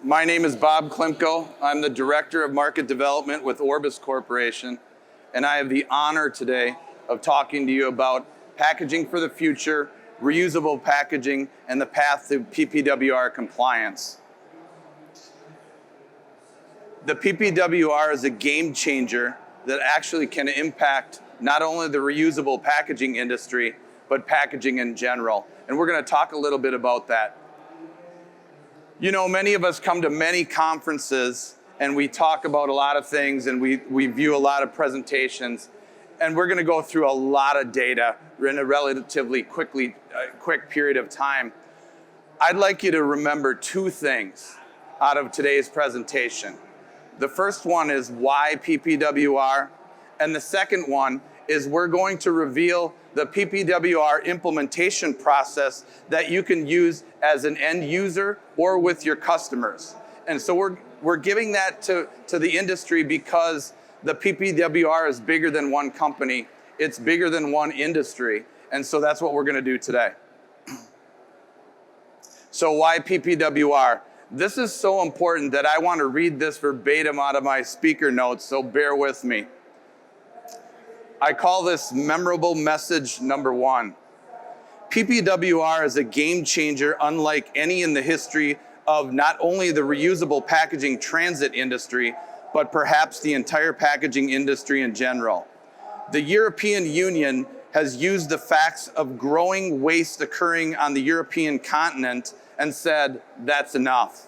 My name is Bob Klimko. I'm the Director of Market Development with Orbis Corporation, and I have the honor today of talking to you about packaging for the future, reusable packaging, and the path to PPWR compliance. The PPWR is a game changer that actually can impact not only the reusable packaging industry, but packaging in general. And we're going to talk a little bit about that. You know, many of us come to many conferences and we talk about a lot of things and we view a lot of presentations. And we're going to go through a lot of data in a relatively quick period of time. I'd like you to remember two things out of today's presentation. The first one is why PPWR, and the second one is we're going to reveal the PPWR implementation process that you can use as an end user or with your customers. And so we're giving that to the industry because the PPWR is bigger than one company. It's bigger than one industry. And so that's what we're going to do today. So why PPWR? This is so important that I want to read this verbatim out of my speaker notes, so bear with me. I call this memorable message number one. PPWR is a game changer unlike any in the history of not only the reusable packaging transit industry, but perhaps the entire packaging industry in general. The European Union has used the facts of growing waste occurring on the European continent and said, that's enough.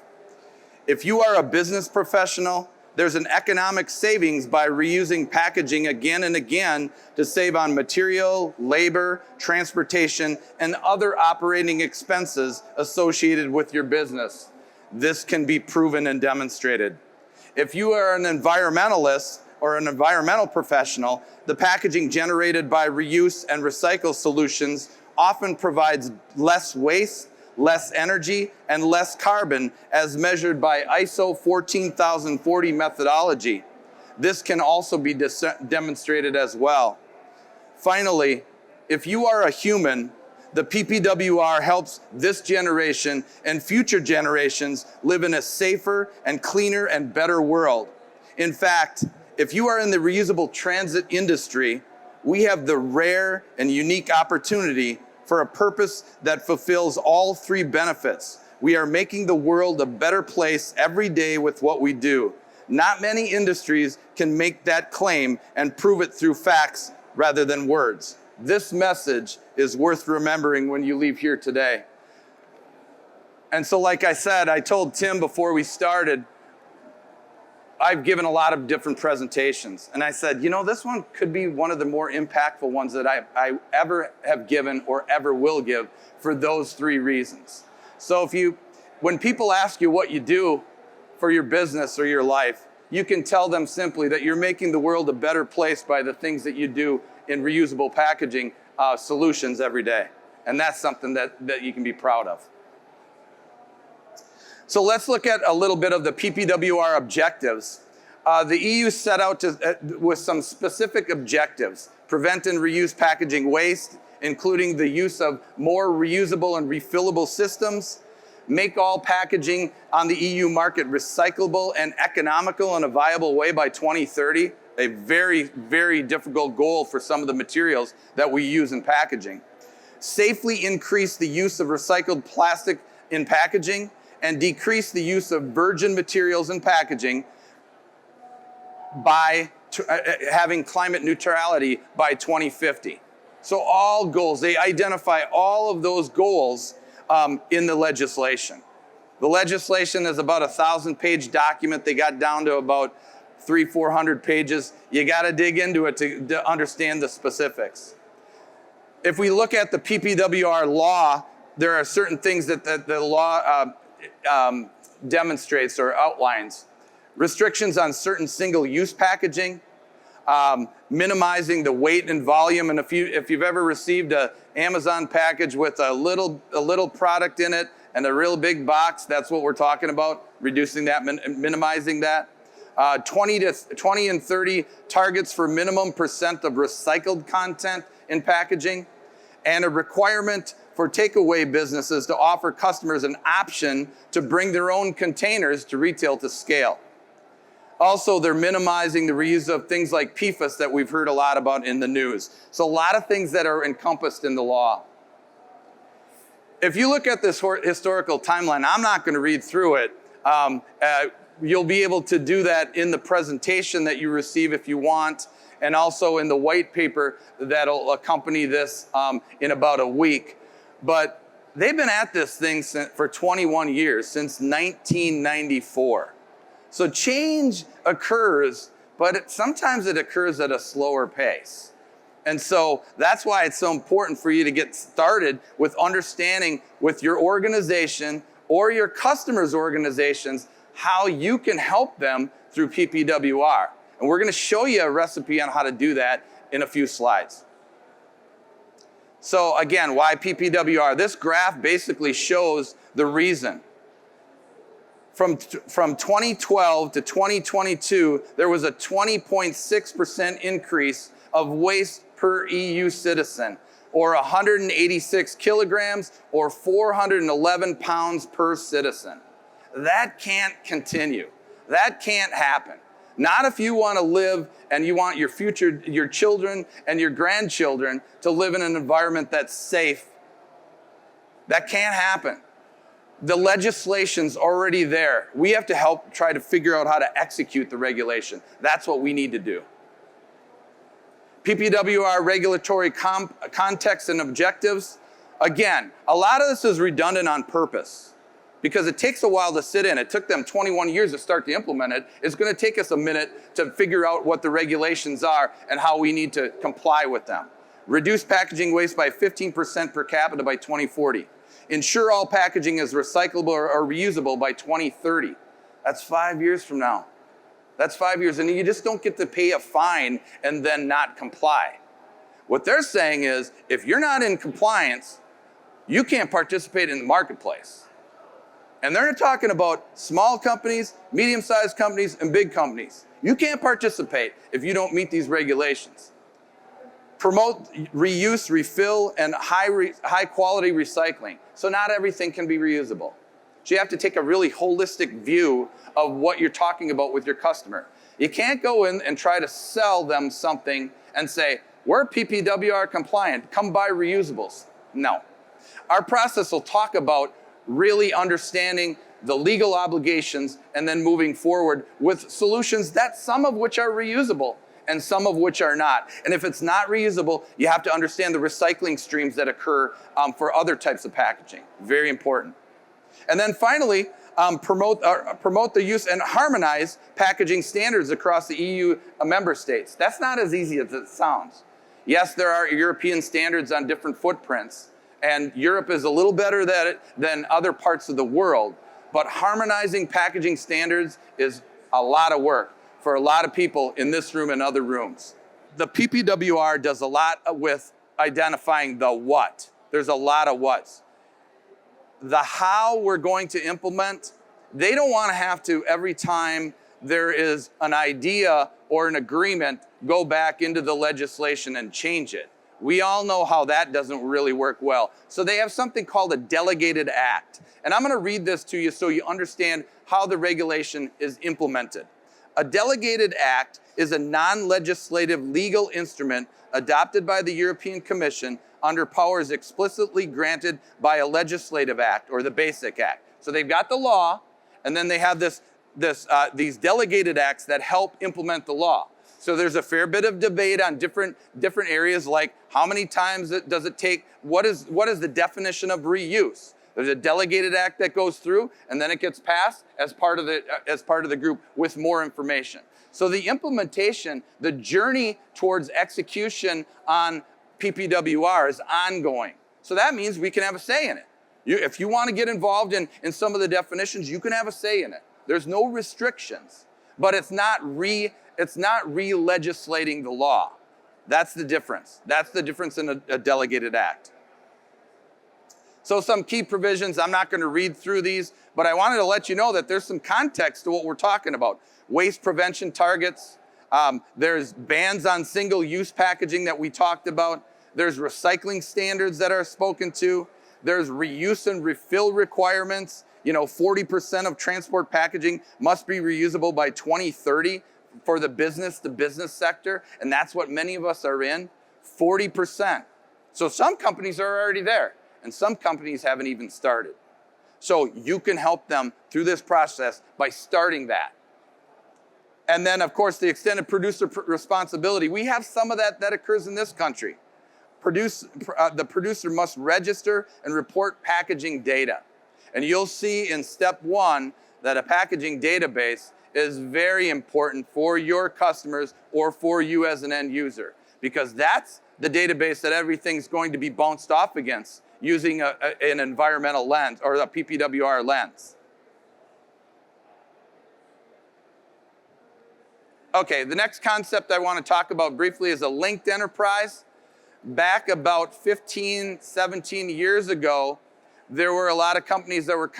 If you are a business professional, there's an economic savings by reusing packaging again and again to save on material, labor, transportation, and other operating expenses associated with your business. This can be proven and demonstrated. If you are an environmentalist or an environmental professional, the packaging generated by reuse and recycle solutions often provides less waste, less energy, and less carbon as measured by ISO 14040 methodology. This can also be demonstrated as well. Finally, if you are a human, the PPWR helps this generation and future generations live in a safer and cleaner and better world. In fact, if you are in the reusable transit industry, we have the rare and unique opportunity for a purpose that fulfills all three benefits. We are making the world a better place every day with what we do. Not many industries can make that claim and prove it through facts rather than words. This message is worth remembering when you leave here today. And so like I said, I told Tim before we started, I've given a lot of different presentations. And I said, you know, this one could be one of the more impactful ones that I ever have given or ever will give for those three reasons. So when people ask you what you do for your business or your life, you can tell them simply that you're making the world a better place by the things that you do in reusable packaging solutions every day. And that's something that you can be proud of. So let's look at a little bit of the PPWR objectives. The EU set out with some specific objectives: prevent and reuse packaging waste, including the use of more reusable and refillable systems, make all packaging on the EU market recyclable and economical in a viable way by 2030, a very, very difficult goal for some of the materials that we use in packaging. Safely increase the use of recycled plastic in packaging, and decrease the use of virgin materials in packaging by having climate neutrality by 2050. So all goals, they identify all of those goals in the legislation. The legislation is about a 1,000-page document. They got down to about 300-400 pages. You got to dig into it to understand the specifics. If we look at the PPWR law, there are certain things that the law demonstrates or outlines. Restrictions on certain single-use packaging, minimizing the weight and volume. And if you've ever received an Amazon package with a little product in it and a real big box, that's what we're talking about, reducing that, minimizing that. 20 and 30 targets for minimum % of recycled content in packaging, and a requirement for takeaway businesses to offer customers an option to bring their own containers to retail to scale. Also, they're minimizing the reuse of things like PFAS that we've heard a lot about in the news. So a lot of things that are encompassed in the law. If you look at this historical timeline, I'm not going to read through it. You'll be able to do that in the presentation that you receive if you want, and also in the white paper that'll accompany this in about a week. But they've been at this thing for 21 years, since 1994. So change occurs, but sometimes it occurs at a slower pace. And so that's why it's so important for you to get started with understanding with your organization or your customers' organizations how you can help them through PPWR. And we're going to show you a recipe on how to do that in a few slides. So again, why PPWR? This graph basically shows the reason. From 2012 to 2022, there was a 20.6% increase of waste per EU citizen, or 186 kilograms, or 411 pounds per citizen. That can't continue. That can't happen. Not if you want to live and you want your future, your children and your grandchildren to live in an environment that's safe. That can't happen. The legislation's already there. We have to help try to figure out how to execute the regulation. That's what we need to do. PPWR regulatory context and objectives. Again, a lot of this is redundant on purpose because it takes a while to sit in. It took them 21 years to start to implement it. It's going to take us a minute to figure out what the regulations are and how we need to comply with them. Reduce packaging waste by 15% per capita by 2040. Ensure all packaging is recyclable or reusable by 2030. That's 5 years from now. That's 5 years, and you just don't get to pay a fine and then not comply. What they're saying is, if you're not in compliance, you can't participate in the marketplace. And they're talking about small companies, medium-sized companies, and big companies. You can't participate if you don't meet these regulations. Promote reuse, refill, and high quality recycling. So not everything can be reusable. So you have to take a really holistic view of what you're talking about with your customer. You can't go in and try to sell them something and say, we're PPWR compliant, come buy reusables. No. Our process will talk about really understanding the legal obligations and then moving forward with solutions that some of which are reusable and some of which are not. And if it's not reusable, you have to understand the recycling streams that occur for other types of packaging. Very important. And then finally, promote the use and harmonize packaging standards across the EU member states. That's not as easy as it sounds. Yes, there are European standards on different footprints, and Europe is a little better at it than other parts of the world, but harmonizing packaging standards is a lot of work for a lot of people in this room and other rooms. The PPWR does a lot with identifying the what. There's a lot of whats. The how we're going to implement, they don't want to have to, every time there is an idea or an agreement, go back into the legislation and change it. We all know how that doesn't really work well. So they have something called a delegated act. And I'm going to read this to you so you understand how the regulation is implemented. A delegated act is a non-legislative legal instrument adopted by the European Commission under powers explicitly granted by a legislative act or the Basic Act. So they've got the law, and then they have these delegated acts that help implement the law. So there's a fair bit of debate on different areas, like how many times does it take, what is the definition of reuse? There's a delegated act that goes through, and then it gets passed as part of the group with more information. So the implementation, the journey towards execution on PPWR is ongoing. So that means we can have a say in it. If you want to get involved in some of the definitions, you can have a say in it. There's no restrictions, but it's not re-legislating the law. That's the difference. That's the difference in a delegated act. So some key provisions, I'm not going to read through these, but I wanted to let you know that there's some context to what we're talking about. Waste prevention targets, there's bans on single-use packaging that we talked about, there's recycling standards that are spoken to, There's reuse and refill requirements. 40% of transport packaging must be reusable by 2030 for the business-to-business sector, and that's what many of us are in, 40%. So some companies are already there, and some companies haven't even started. So you can help them through this process by starting that. And then, of course, the extended producer responsibility. We have some of that occurs in this country. The producer must register and report packaging data. And you'll see in step 1 that a packaging database is very important for your customers or for you as an end user, because that's the database that everything's going to be bounced off against using an environmental lens or a PPWR lens. Okay, the next concept I want to talk about briefly is a linked enterprise. Back about 15, 17 years ago, there were a lot of companies that were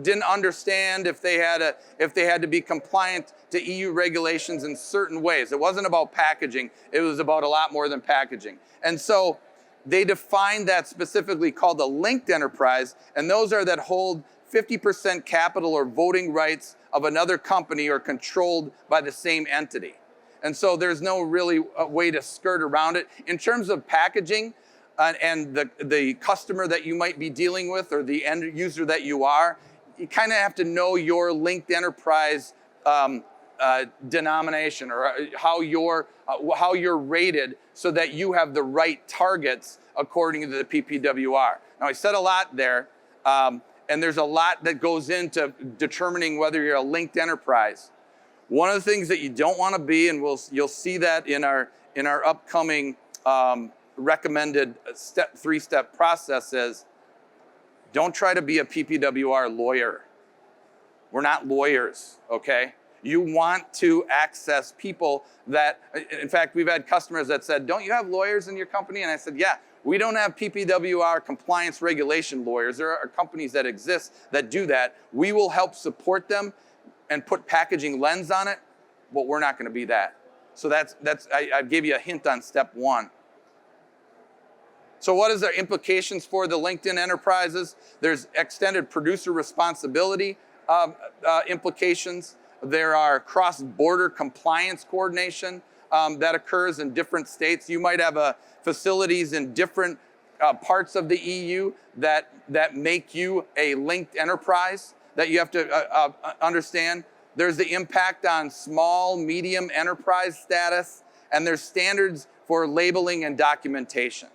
didn't understand if they had to be compliant to EU regulations in certain ways. It wasn't about packaging, it was about a lot more than packaging. And so they defined that specifically called a linked enterprise, and those are that hold 50% capital or voting rights of another company or controlled by the same entity. And so there's no really way to skirt around it. In terms of packaging and the customer that you might be dealing with or the end user that you are, you kind of have to know your linked enterprise denomination or how you're rated so that you have the right targets according to the PPWR. Now, I said a lot there, and there's a lot that goes into determining whether you're a linked enterprise. One of the things that you don't want to be, and you'll see that in our upcoming recommended three-step process, is don't try to be a PPWR lawyer. We're not lawyers, okay? You want to access people that, in fact, we've had customers that said, don't you have lawyers in your company? And I said, yeah, we don't have PPWR compliance regulation lawyers. There are companies that exist that do that. We will help support them and put packaging lens on it, but we're not gonna be that. So I gave you a hint on step 1. So what is the implications for the LinkedIn enterprises? There's extended producer responsibility implications. There are cross-border compliance coordination that occurs in different states. You might have facilities in different parts of the EU that make you a linked enterprise that you have to understand. There's the impact on small, medium enterprise status, and there's standards for labeling and documentation.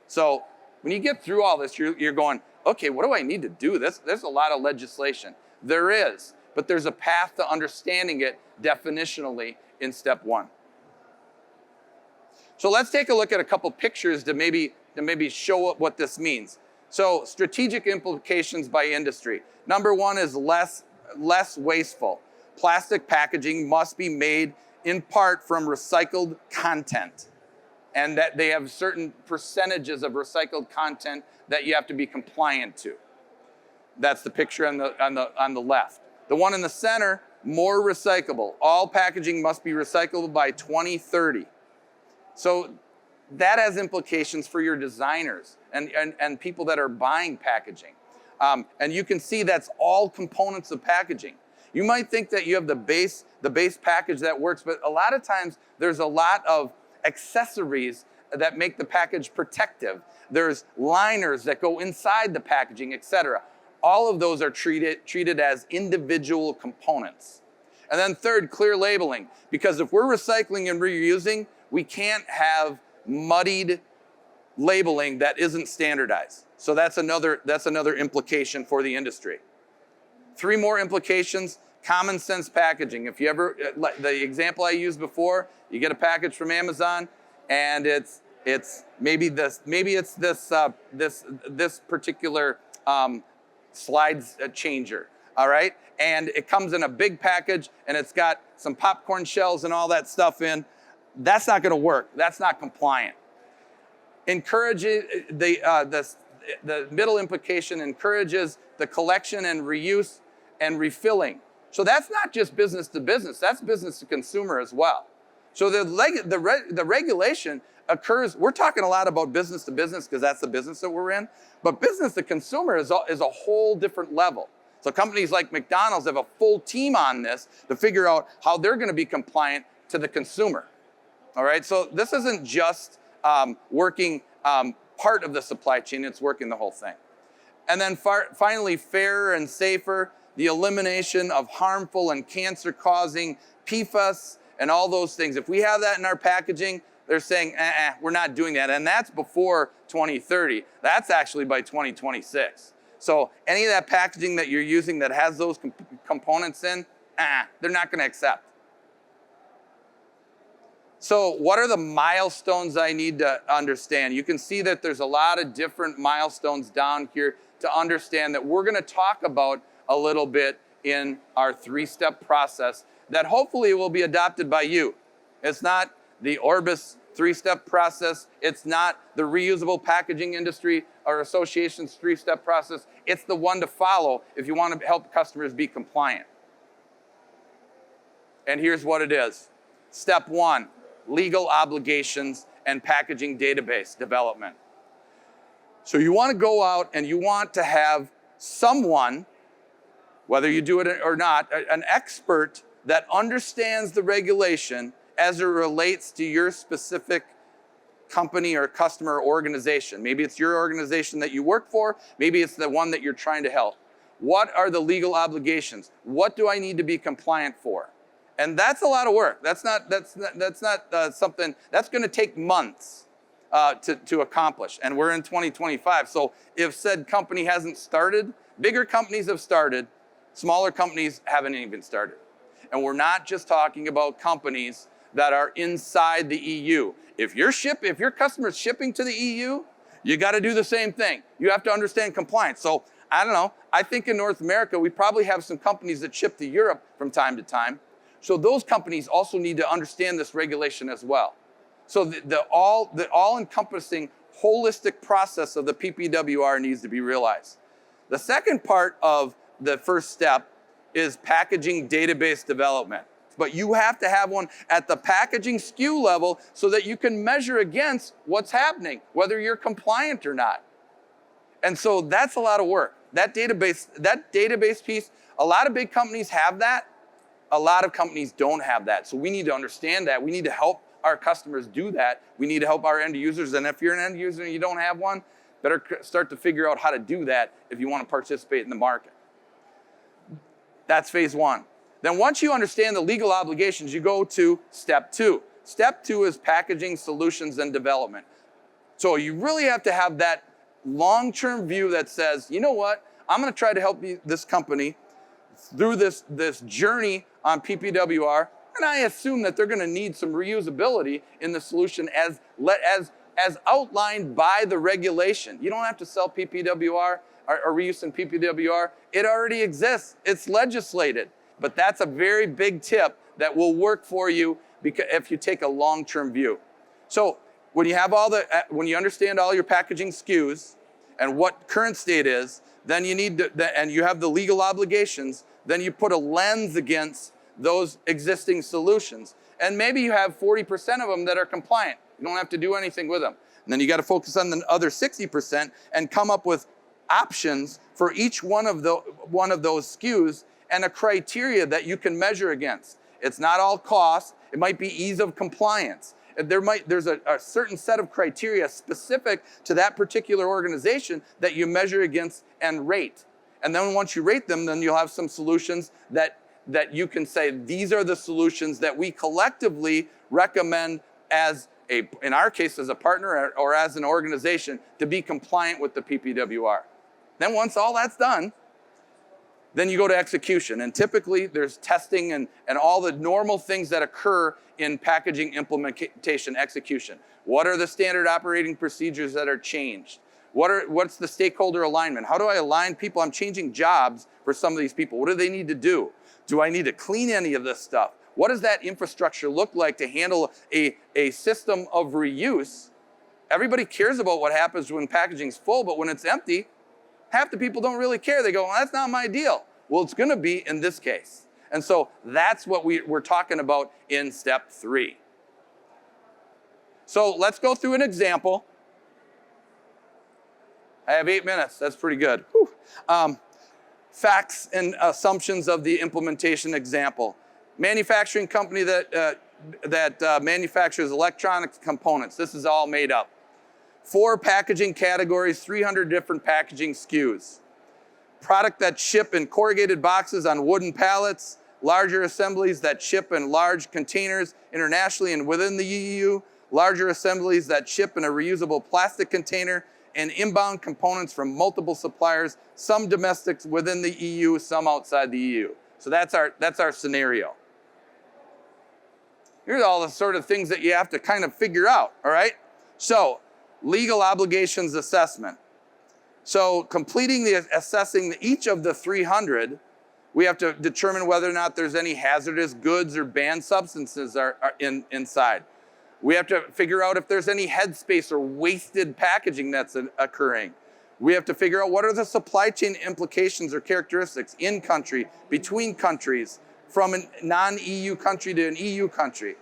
So when you get through all this, you're going, okay, what do I need to do? There's a lot of legislation. There is, but there's a path to understanding it definitionally in step 1. So let's take a look at a couple pictures to maybe show what this means. So strategic implications by industry. Number 1 is less wasteful. Plastic packaging must be made in part from recycled content, and that they have certain percentages of recycled content that you have to be compliant to. That's the picture on the left. The one in the center, more recyclable. All packaging must be recyclable by 2030. So that has implications for your designers and people that are buying packaging. And you can see that's all components of packaging. You might think that you have the base package that works, but a lot of times there's a lot of accessories that make the package protective. There's liners that go inside the packaging, etc. All of those are treated as individual components. And then third, clear labeling. Because if we're recycling and reusing, we can't have muddied labeling that isn't standardized. So that's another implication for the industry. 3 more implications. Common sense packaging. If you ever, the example I used before, you get a package from Amazon, and it's this particular slides changer. All right, and it comes in a big package, and it's got some popcorn shells and all that stuff in. That's not going to work. That's not compliant. Encourages the middle implication encourages the collection and reuse and refilling. So that's not just business to business, that's business to consumer as well. So the regulation occurs, we're talking a lot about business to business because that's the business that we're in, but business to consumer is a whole different level. So companies like McDonald's have a full team on this to figure out how they're going to be compliant to the consumer. All right, so this isn't just working part of the supply chain, it's working the whole thing. And then finally, fairer and safer, the elimination of harmful and cancer-causing PFAS and all those things. If we have that in our packaging, they're saying, we're not doing that. And that's before 2030. That's actually by 2026. So any of that packaging that you're using that has those components in, they're not going to accept. So what are the milestones I need to understand? You can see that there's a lot of different milestones down here to understand that we're going to talk about a little bit in our 3-step process that hopefully will be adopted by you. It's not the Orbis 3-step process. It's not the Reusable Packaging Industry or Association's 3-step process. It's the one to follow if you want to help customers be compliant. And here's what it is. Step 1, legal obligations and packaging database development. So you want to go out and you want to have someone, whether you do it or not, an expert that understands the regulation as it relates to your specific company or customer or organization. Maybe it's your organization that you work for, maybe it's the one that you're trying to help. What are the legal obligations? What do I need to be compliant for? And that's a lot of work. That's not something that's going to take months to accomplish. And we're in 2025. So if said company hasn't started, bigger companies have started, smaller companies haven't even started. And we're not just talking about companies that are inside the EU. If your customer's shipping to the EU, you got to do the same thing. You have to understand compliance. So I don't know. I think in North America, we probably have some companies that ship to Europe from time to time. So those companies also need to understand this regulation as well. So the all-encompassing holistic process of the PPWR needs to be realized. The second part of the first step is packaging database development. But you have to have one at the packaging SKU level so that you can measure against what's happening, whether you're compliant or not. And so that's a lot of work. That database piece, a lot of big companies have that. A lot of companies don't have that. So we need to understand that. We need to help our customers do that. We need to help our end users. And if you're an end user and you don't have one, better start to figure out how to do that if you want to participate in the market. That's phase 1. Then once you understand the legal obligations, you go to step 2. Step 2 is packaging solutions and development. So you really have to have that long-term view that says, you know what, I'm going to try to help this company through this journey on PPWR, and I assume that they're going to need some reusability in the solution as outlined by the regulation. You don't have to sell PPWR or reuse in PPWR. It already exists. It's legislated. But that's a very big tip that will work for you if you take a long-term view. So when you understand all your packaging SKUs and what current state is, then you need to, and you have the legal obligations, then you put a lens against those existing solutions. And maybe you have 40% of them that are compliant. You don't have to do anything with them. And then you got to focus on the other 60% and come up with options for each one of those SKUs and a criteria that you can measure against. It's not all cost. It might be ease of compliance. There's a certain set of criteria specific to that particular organization that you measure against and rate. And then once you rate them, then you'll have some solutions that you can say, these are the solutions that we collectively recommend in our case, as a partner or as an organization to be compliant with the PPWR. Then once all that's done, then you go to execution. And typically there's testing and all the normal things that occur in packaging implementation execution. What are the standard operating procedures that are changed? What's the stakeholder alignment? How do I align people? I'm changing jobs for some of these people. What do they need to do? Do I need to clean any of this stuff? What does that infrastructure look like to handle a system of reuse? Everybody cares about what happens when packaging's full, but when it's empty, half the people don't really care. They go, well, that's not my deal. Well, it's going to be in this case. And so that's what we're talking about in step 3. So let's go through an example. I have 8 minutes. That's pretty good. Facts and assumptions of the implementation example. Manufacturing company that manufactures electronic components. This is all made up. 4 packaging categories, 300 different packaging SKUs. Product that ship in corrugated boxes on wooden pallets, larger assemblies that ship in large containers internationally and within the EU, larger assemblies that ship in a reusable plastic container, and inbound components from multiple suppliers, some domestics within the EU, some outside the EU. So that's our scenario. Here's all the sort of things that you have to kind of figure out, all right? So, legal obligations assessment. So completing assessing each of the 300, we have to determine whether or not there's any hazardous goods or banned substances inside. We have to figure out if there's any headspace or wasted packaging that's occurring. We have to figure out what are the supply chain implications or characteristics in country, between countries, from a non-EU country to an EU country.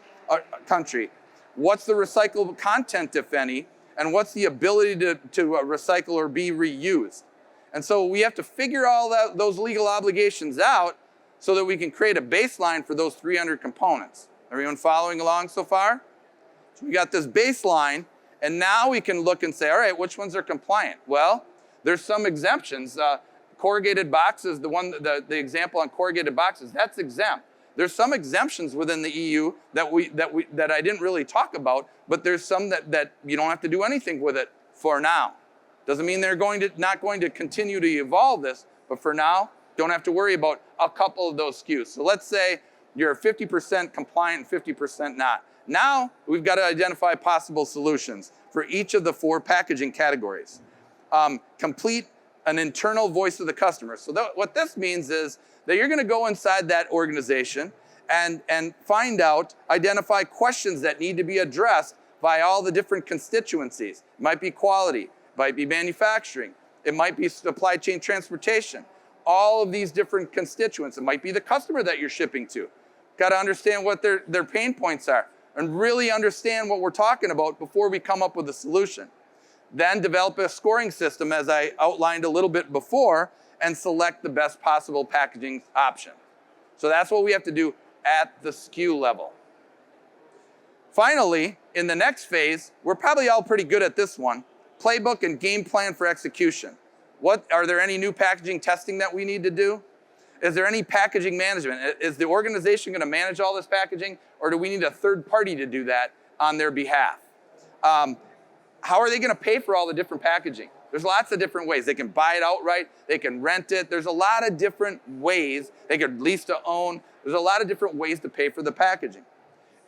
What's the recyclable content, if any, and what's the ability to recycle or be reused? And so we have to figure all those legal obligations out so that we can create a baseline for those 300 components. Everyone following along so far? So we got this baseline, and now we can look and say, all right, which ones are compliant? Well, there's some exemptions. Corrugated boxes, the example on corrugated boxes, that's exempt. There's some exemptions within the EU that I didn't really talk about, but there's some that you don't have to do anything with it for now. Doesn't mean they're not going to continue to evolve this, but for now, don't have to worry about a couple of those SKUs. So let's say you're 50% compliant and 50% not. Now, we've got to identify possible solutions for each of the 4 packaging categories. Complete an internal voice of the customer. So what this means is that you're going to go inside that organization and find out, identify questions that need to be addressed by all the different constituencies. It might be quality, it might be manufacturing, it might be supply chain transportation. All of these different constituents. It might be the customer that you're shipping to. Got to understand what their pain points are and really understand what we're talking about before we come up with a solution. Then develop a scoring system, as I outlined a little bit before, and select the best possible packaging option. So that's what we have to do at the SKU level. Finally, in the next phase, we're probably all pretty good at this one, playbook and game plan for execution. Are there any new packaging testing that we need to do? Is there any packaging management? Is the organization going to manage all this packaging, or do we need a third party to do that on their behalf? How are they going to pay for all the different packaging? There's lots of different ways. They can buy it outright. They can rent it. There's a lot of different ways. They could lease to own. There's a lot of different ways to pay for the packaging.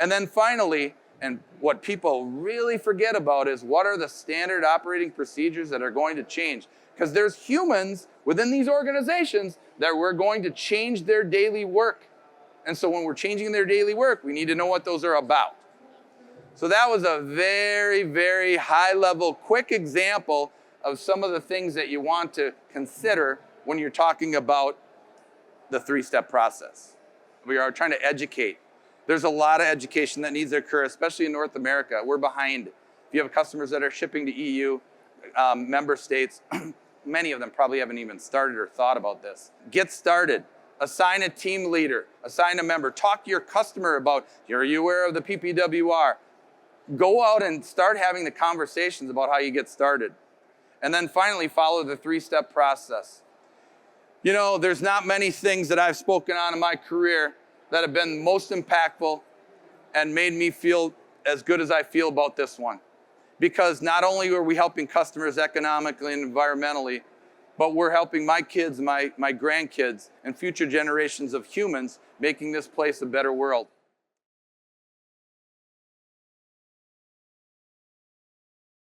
And then finally, and what people really forget about is what are the standard operating procedures that are going to change? Because there's humans within these organizations that we're going to change their daily work. And so when we're changing their daily work, we need to know what those are about. So that was a very, very high-level, quick example of some of the things that you want to consider when you're talking about the 3-step process. We are trying to educate. There's a lot of education that needs to occur, especially in North America. We're behind. If you have customers that are shipping to EU member states, many of them probably haven't even started or thought about this. Get started. Assign a team leader. Assign a member. Talk to your customer about, are you aware of the PPWR? Go out and start having the conversations about how you get started. And then finally, follow the 3-step process. You know, there's not many things that I've spoken on in my career that have been most impactful and made me feel as good as I feel about this one. Because not only are we helping customers economically and environmentally, but we're helping my kids, my grandkids, and future generations of humans making this place a better world.